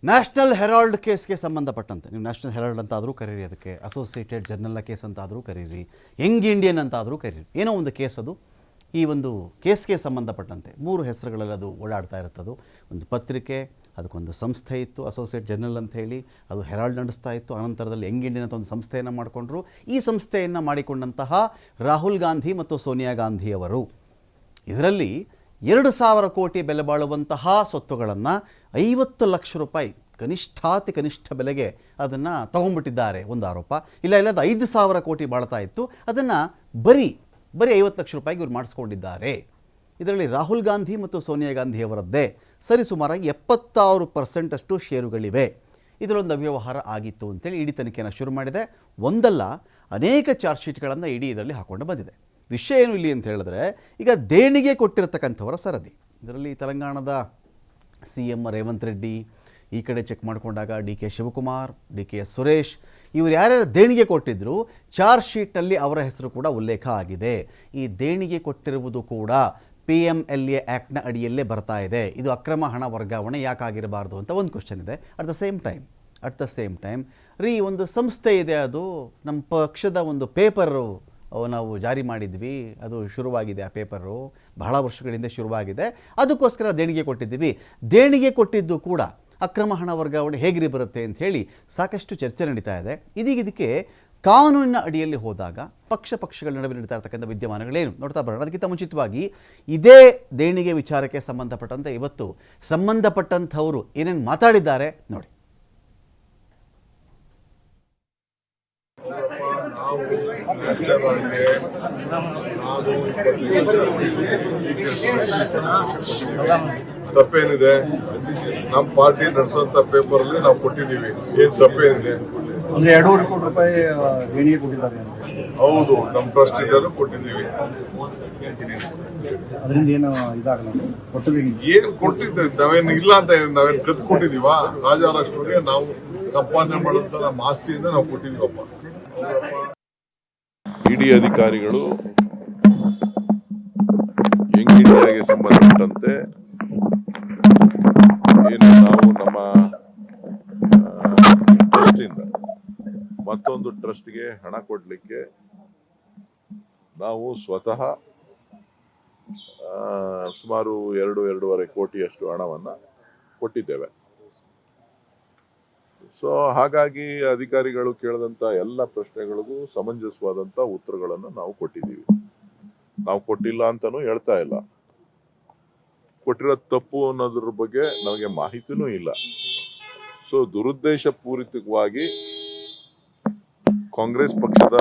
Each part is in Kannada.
ನ್ಯಾಷನಲ್ ಹೆರಾಲ್ಡ್ ಕೇಸ್ಗೆ ಸಂಬಂಧಪಟ್ಟಂತೆ ನೀವು ನ್ಯಾಷನಲ್ ಹೆರಾಲ್ಡ್ ಅಂತಾದರೂ ಕರೀರಿ, ಅದಕ್ಕೆ ಅಸೋಸಿಯೇಟೆಡ್ ಜರ್ನಲ್ನ ಕೇಸ್ ಅಂತಾದರೂ ಕರೀರಿ, ಯಂಗ್ ಇಂಡಿಯನ್ ಅಂತಾದರೂ ಕರೀರಿ, ಏನೋ ಒಂದು ಕೇಸ್ ಅದು. ಈ ಒಂದು ಕೇಸ್ಗೆ ಸಂಬಂಧಪಟ್ಟಂತೆ 3 ಹೆಸರುಗಳಲ್ಲಿ ಅದು ಓಡಾಡ್ತಾ ಇರುತ್ತದು. ಒಂದು ಪತ್ರಿಕೆ, ಅದಕ್ಕೊಂದು ಸಂಸ್ಥೆ ಇತ್ತು ಅಸೋಸಿಯೇಟ್ ಜರ್ನಲ್ ಅಂತ ಹೇಳಿ, ಅದು ಹೆರಾಲ್ಡ್ ನಡೆಸ್ತಾ ಇತ್ತು. ಅನಂತರದಲ್ಲಿ ಯಂಗ್ ಇಂಡಿಯನ್ ಅಂತ ಒಂದು ಸಂಸ್ಥೆಯನ್ನು ಮಾಡಿಕೊಂಡ್ರು. ಈ ಸಂಸ್ಥೆಯನ್ನು ಮಾಡಿಕೊಂಡಂತಹ ರಾಹುಲ್ ಗಾಂಧಿ ಮತ್ತು ಸೋನಿಯಾ ಗಾಂಧಿಯವರು ಇದರಲ್ಲಿ 2,000 ಕೋಟಿ ಬೆಲೆ ಬಾಳುವಂತಹ ಸ್ವತ್ತುಗಳನ್ನು 50 ಲಕ್ಷ ರೂಪಾಯಿ ಕನಿಷ್ಠಾತಿ ಕನಿಷ್ಠ ಬೆಲೆಗೆ ಅದನ್ನು ತಗೊಂಡ್ಬಿಟ್ಟಿದ್ದಾರೆ ಒಂದು ಆರೋಪ. ಇಲ್ಲ ಅದು 5,000 ಕೋಟಿ ಬಾಳ್ತಾ ಇತ್ತು, ಅದನ್ನು ಬರೀ 50 ಲಕ್ಷ ರೂಪಾಯಿಗೆ ಇವ್ರು ಮಾಡಿಸ್ಕೊಂಡಿದ್ದಾರೆ. ಇದರಲ್ಲಿ ರಾಹುಲ್ ಗಾಂಧಿ ಮತ್ತು ಸೋನಿಯಾ ಗಾಂಧಿಯವರದ್ದೇ ಸರಿಸುಮಾರಾಗಿ 76% ಅಷ್ಟು ಷೇರುಗಳಿವೆ. ಇದರೊಂದು ಅವ್ಯವಹಾರ ಆಗಿತ್ತು ಅಂತೇಳಿ ಇಡೀ ತನಿಖೆಯನ್ನು ಶುರು ಮಾಡಿದೆ. ಒಂದಲ್ಲ ಅನೇಕ ಚಾರ್ಜ್ ಶೀಟ್ಗಳನ್ನು ಇಡೀ ಇದರಲ್ಲಿ ಹಾಕ್ಕೊಂಡು ಬಂದಿದೆ. ವಿಷಯ ಏನು ಇಲ್ಲಿ ಅಂತ ಹೇಳಿದ್ರೆ, ಈಗ ದೇಣಿಗೆ ಕೊಟ್ಟಿರತಕ್ಕಂಥವರ ಸರದಿ ಇದರಲ್ಲಿ ತೆಲಂಗಾಣದ CM ರೇವಂತ್ ರೆಡ್ಡಿ, ಈ ಕಡೆ ಚೆಕ್ ಮಾಡಿಕೊಂಡಾಗ DK ಶಿವಕುಮಾರ್, DKS ಸುರೇಶ್, ಇವರು ಯಾರ್ಯಾರು ದೇಣಿಗೆ ಕೊಟ್ಟಿದ್ದರು ಚಾರ್ಜ್ ಶೀಟಲ್ಲಿ ಅವರ ಹೆಸರು ಕೂಡ ಉಲ್ಲೇಖ ಆಗಿದೆ. ಈ ದೇಣಿಗೆ ಕೊಟ್ಟಿರುವುದು ಕೂಡ PMLA ಆ್ಯಕ್ಟ್ನ ಅಡಿಯಲ್ಲೇ ಬರ್ತಾ ಇದೆ. ಇದು ಅಕ್ರಮ ಹಣ ವರ್ಗಾವಣೆ ಯಾಕಾಗಿರಬಾರ್ದು ಅಂತ ಒಂದು ಕ್ವಶನ್ ಇದೆ. ಅಟ್ ದ ಸೇಮ್ ಟೈಮ್ ಒಂದು ಸಂಸ್ಥೆ ಇದೆ, ಅದು ನಮ್ಮ ಪಕ್ಷದ ಒಂದು ಪೇಪರು ನಾವು ಜಾರಿ ಮಾಡಿದ್ವಿ, ಅದು ಶುರುವಾಗಿದೆ. ಆ ಪೇಪರು ಬಹಳ ವರ್ಷಗಳಿಂದ ಶುರುವಾಗಿದೆ, ಅದಕ್ಕೋಸ್ಕರ ದೇಣಿಗೆ ಕೊಟ್ಟಿದ್ದೀವಿ. ದೇಣಿಗೆ ಕೊಟ್ಟಿದ್ದು ಕೂಡ ಅಕ್ರಮ ಹಣ ವರ್ಗಾವಣೆ ಹೇಗಿರಿ ಬರುತ್ತೆ ಅಂತ ಹೇಳಿ ಸಾಕಷ್ಟು ಚರ್ಚೆ ನಡೀತಾ ಇದೆ. ಇದಕ್ಕೆ ಕಾನೂನಿನ ಅಡಿಯಲ್ಲಿ ಹೋದಾಗ ಪಕ್ಷಗಳ ನಡುವೆ ನಡೀತಾ ಇರ್ತಕ್ಕಂಥ ವಿದ್ಯಮಾನಗಳೇನು ನೋಡ್ತಾ ಬರೋಣ. ಅದಕ್ಕಿಂತ ಮುಂಚಿತವಾಗಿ ಇದೇ ದೇಣಿಗೆ ವಿಚಾರಕ್ಕೆ ಸಂಬಂಧಪಟ್ಟಂತೆ ಇವತ್ತು ಸಂಬಂಧಪಟ್ಟಂಥವರು ಏನೇನು ಮಾತಾಡಿದ್ದಾರೆ ನೋಡಿ. ತಪ್ಪೇನಿದೆ? ನಮ್ಮ ಪಾರ್ಟಿ ನಡೆಸುವಂತ ಪೇಪರ್ ಅಲ್ಲಿ ನಾವು ಕೊಟ್ಟಿದ್ದೀವಿ. ಏನ್ ತಪ್ಪೇನಿದೆ? 2.5 ಕೋಟಿ ರೂಪಾಯಿ ದೇಣಿಗೆ ಕೊಟ್ಟಿದ್ದಾರೆ. ಹೌದು, ನಮ್ಮ ಟ್ರಸ್ಟ್ ಇದ್ದರೂ ಕೊಟ್ಟಿದ್ದೀವಿ. ಅದರಿಂದ ಏನು ಇದಾಗಲ್ಲ, ಏನ್ ಕೊಟ್ಟಿದ್ದೀವಿ? ನಾವೇನು ಇಲ್ಲ ಅಂತ ನಾವೇನು ಕದ್ದು ಕೊಟ್ಟಿದೀವಾ? ರಾಜಾರಾಷ್ಟ್ರರಿಗೆ ನಾವು ಸಂಪಾದನೆ ಮಾಡುವಂತ ನಮ್ಮ ಆಸ್ತಿಯಿಂದ ನಾವು ಕೊಟ್ಟಿದೀವಪ್ಪ. ಇಡಿ ಅಧಿಕಾರಿಗಳು ಯಂಗ್ ಇಂಡಿಯಾಗೆ ಸಂಬಂಧಪಟ್ಟಂತೆ ಏನು ನಾವು ನಮ್ಮ ಟ್ರಸ್ಟಿಂದ ಮತ್ತೊಂದು ಟ್ರಸ್ಟ್ಗೆ ಹಣ ಕೊಡಲಿಕ್ಕೆ ನಾವು ಸ್ವತಃ ಸುಮಾರು 2.5 ಕೋಟಿಯಷ್ಟು ಹಣವನ್ನು ಕೊಟ್ಟಿದ್ದೇವೆ. ಸೊ ಹಾಗಾಗಿ ಅಧಿಕಾರಿಗಳು ಕೇಳಿದಂಥ ಎಲ್ಲ ಪ್ರಶ್ನೆಗಳಿಗೂ ಸಮಂಜಸವಾದಂಥ ಉತ್ತರಗಳನ್ನು ನಾವು ಕೊಟ್ಟಿದ್ದೀವಿ. ನಾವು ಕೊಟ್ಟಿಲ್ಲ ಅಂತಲೂ ಹೇಳ್ತಾ ಇಲ್ಲ, ಕೊಟ್ಟಿರೋ ತಪ್ಪು ಅನ್ನೋದ್ರ ಬಗ್ಗೆ ನಮಗೆ ಮಾಹಿತಿನೂ ಇಲ್ಲ. ಸೊ ದುರುದ್ದೇಶ ಪೂರಿತವಾಗಿ ಕಾಂಗ್ರೆಸ್ ಪಕ್ಷದ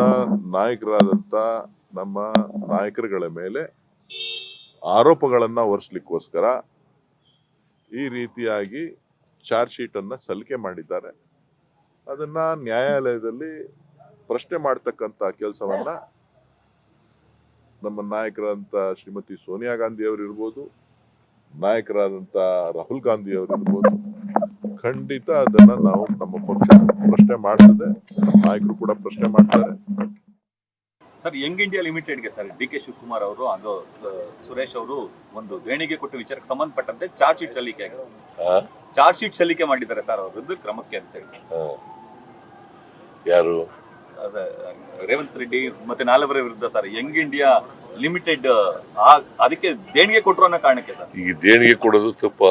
ನಾಯಕರಾದಂಥ ನಮ್ಮ ನಾಯಕರುಗಳ ಮೇಲೆ ಆರೋಪಗಳನ್ನು ಹೊರಿಸಲಿಕ್ಕೋಸ್ಕರ ಈ ರೀತಿಯಾಗಿ ಚಾರ್ಜ್ ಶೀಟನ್ನು ಸಲ್ಲಿಕೆ ಮಾಡಿದ್ದಾರೆ. ಅದನ್ನು ನ್ಯಾಯಾಲಯದಲ್ಲಿ ಪ್ರಶ್ನೆ ಮಾಡ್ತಕ್ಕಂಥ ಕೆಲಸವನ್ನು ನಮ್ಮ ನಾಯಕರಾದಂಥ ಶ್ರೀಮತಿ ಸೋನಿಯಾ ಗಾಂಧಿ ಅವರು ಇರ್ಬೋದು, ನಾಯಕರಾದಂಥ ರಾಹುಲ್ ಗಾಂಧಿ ಅವರು ಇರ್ಬೋದು, ಖಂಡಿತ ಅದನ್ನು ನಾವು ನಮ್ಮ ಪಕ್ಷ ಪ್ರಶ್ನೆ ಮಾಡ್ತದೆ, ನಾಯಕರು ಕೂಡ ಪ್ರಶ್ನೆ ಮಾಡ್ತಾರೆ. ಸರ್, ಯಂಗ್ ಇಂಡಿಯಾ ಲಿಮಿಟೆಡ್ಗೆ ಸರ್ DK ಶಿವಕುಮಾರ್ ಅವರು ಹಾಗೂ ಸುರೇಶ್ ಅವರು ಒಂದು ದೇಣಿಗೆ ಕೊಟ್ಟ ವಿಚಾರಕ್ಕೆ ಸಂಬಂಧಪಟ್ಟಂತೆ ಚಾರ್ಜ್ ಶೀಟ್ ಸಲ್ಲಿಕೆ ಮಾಡಿದ್ದಾರೆ ಸರ್, ಅವ್ರ ವಿರುದ್ಧ ಕ್ರಮಕ್ಕೆ ಅಂತ ಹೇಳಿ. ಯಾರು? ರೇವಂತ್ ರೆಡ್ಡಿ ಮತ್ತೆ 4 ವಿರುದ್ಧ ಸರ್, ಯಂಗ್ ಇಂಡಿಯಾ ಲಿಮಿಟೆಡ್ ಅದಕ್ಕೆ ದೇಣಿಗೆ ಕೊಟ್ಟರು ಅನ್ನೋ ಕಾರಣಕ್ಕೆ ಸರ್. ಈಗ ದೇಣಿಗೆ ಕೊಡೋದು ತಪ್ಪ?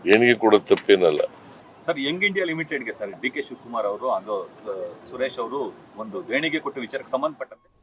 ದೇಣಿಗೆ ಕೊಡೋದು ತಪ್ಪೇನಲ್ಲ ಸರ್. ಯಂಗ್ ಇಂಡಿಯಾ ಲಿಮಿಟೆಡ್ಗೆ ಸರ್ DK ಶಿವಕುಮಾರ್ ಅವರು ಹಾಗೂ ಸುರೇಶ್ ಅವರು ಒಂದು ದೇಣಿಗೆ ಕೊಟ್ಟ ವಿಚಾರಕ್ಕೆ ಸಂಬಂಧಪಟ್ಟ